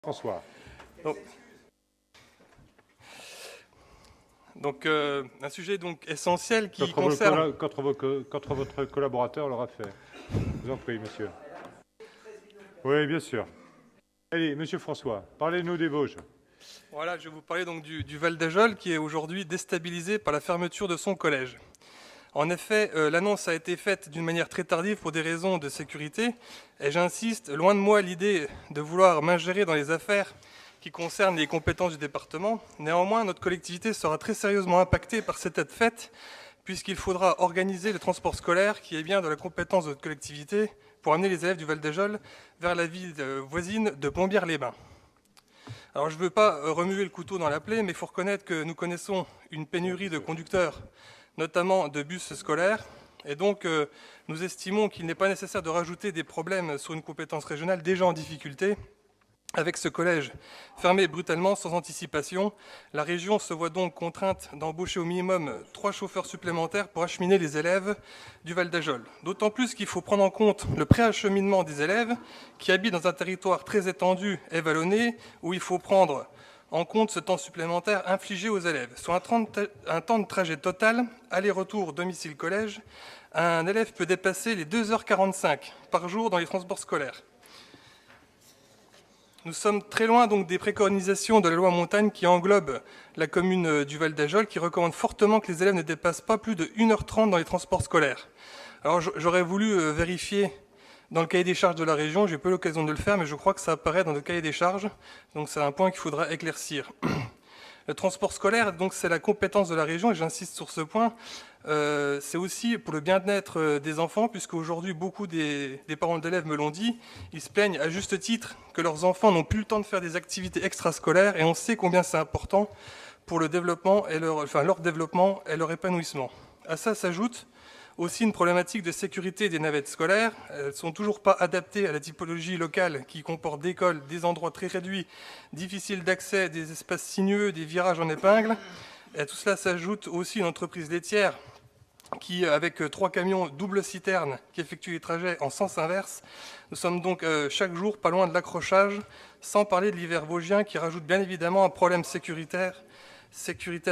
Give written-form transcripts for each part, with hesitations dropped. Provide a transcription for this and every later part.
François. Donc, un sujet donc essentiel qui concerne... Contre votre collaborateur l'aura fait. Je vous en prie, monsieur. Oui, bien sûr. Allez, monsieur François, parlez-nous des Vosges. Voilà, je vais vous parler donc du Val d'Ajol qui est aujourd'hui déstabilisé par la fermeture de son collège. En effet, l'annonce a été faite d'une manière très tardive pour des raisons de sécurité. Et j'insiste, loin de moi l'idée de vouloir m'ingérer dans les affaires qui concernent les compétences du département. Néanmoins, notre collectivité sera très sérieusement impactée par cette aide faite, puisqu'il faudra organiser le transport scolaire, qui est bien de la compétence de notre collectivité, pour amener les élèves du Val d'Ajol vers la ville voisine de Plombières-les-Bains. Alors je ne veux pas remuer le couteau dans la plaie, mais il faut reconnaître que nous connaissons une pénurie de conducteurs, notamment de bus scolaires, et donc nous estimons qu'il n'est pas nécessaire de rajouter des problèmes sur une compétence régionale déjà en difficulté. Avec ce collège fermé brutalement sans anticipation, la région se voit donc contrainte d'embaucher au minimum 3 chauffeurs supplémentaires pour acheminer les élèves du Val d'Ajol. D'autant plus qu'il faut prendre en compte le préacheminement des élèves qui habitent dans un territoire très étendu et vallonné, où il faut prendre en compte ce temps supplémentaire infligé aux élèves. Sur un temps de trajet total, aller-retour domicile-collège, un élève peut dépasser les 2h45 par jour dans les transports scolaires. Nous sommes très loin donc des préconisations de la loi Montagne qui englobe la commune du Val d'Ajol, qui recommande fortement que les élèves ne dépassent pas plus de 1h30 dans les transports scolaires. Alors j'aurais voulu vérifier dans le cahier des charges de la région, j'ai pas eu l'occasion de le faire, mais je crois que ça apparaît dans le cahier des charges, donc c'est un point qu'il faudra éclaircir. Le transport scolaire, donc c'est la compétence de la région, et j'insiste sur ce point. C'est aussi pour le bien-être des enfants, puisque aujourd'hui beaucoup des parents d'élèves me l'ont dit, ils se plaignent à juste titre que leurs enfants n'ont plus le temps de faire des activités extrascolaires, et on sait combien c'est important pour le développement et leur développement et leur épanouissement. À ça s'ajoute aussi une problématique de sécurité des navettes scolaires. Elles ne sont toujours pas adaptées à la typologie locale qui comporte des écoles, des endroits très réduits, difficiles d'accès, des espaces sinueux, des virages en épingle. Et à tout cela s'ajoute aussi une entreprise laitière qui, avec 3 camions double citerne qui effectuent les trajets en sens inverse, nous sommes donc chaque jour pas loin de l'accrochage, sans parler de l'hiver vosgien qui rajoute bien évidemment un problème sécuritaire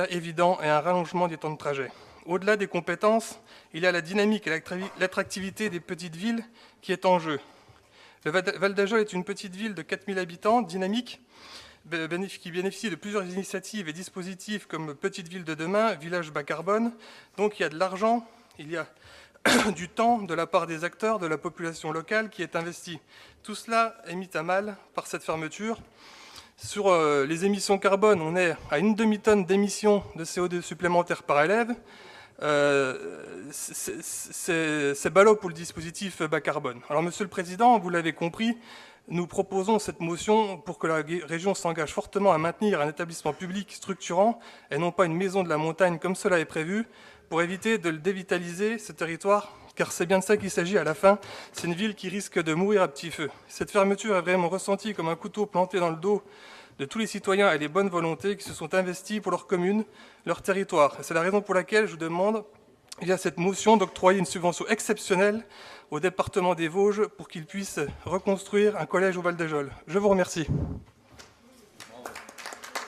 évident et un rallongement des temps de trajet. Au-delà des compétences, il y a la dynamique et l'attractivité des petites villes qui est en jeu. Le Val d'Ajol est une petite ville de 4000 habitants, dynamique, qui bénéficie de plusieurs initiatives et dispositifs comme Petite Ville de demain, Village bas carbone. Donc il y a de l'argent, il y a du temps de la part des acteurs, de la population locale qui est investi. Tout cela est mis à mal par cette fermeture. Sur les émissions carbone, on est à une demi-tonne d'émissions de CO2 supplémentaires par élève. C'est ballot pour le dispositif bas carbone. Alors, Monsieur le Président, vous l'avez compris, nous proposons cette motion pour que la région s'engage fortement à maintenir un établissement public structurant et non pas une maison de la montagne comme cela est prévu, pour éviter de le dévitaliser, ce territoire, car c'est bien de ça qu'il s'agit à la fin. C'est une ville qui risque de mourir à petit feu. Cette fermeture est vraiment ressentie comme un couteau planté dans le dos de tous les citoyens et les bonnes volontés qui se sont investis pour leur commune, leur territoire. C'est la raison pour laquelle je demande, via cette motion, d'octroyer une subvention exceptionnelle au département des Vosges pour qu'il puisse reconstruire un collège au Val d'Ajol. Je vous remercie.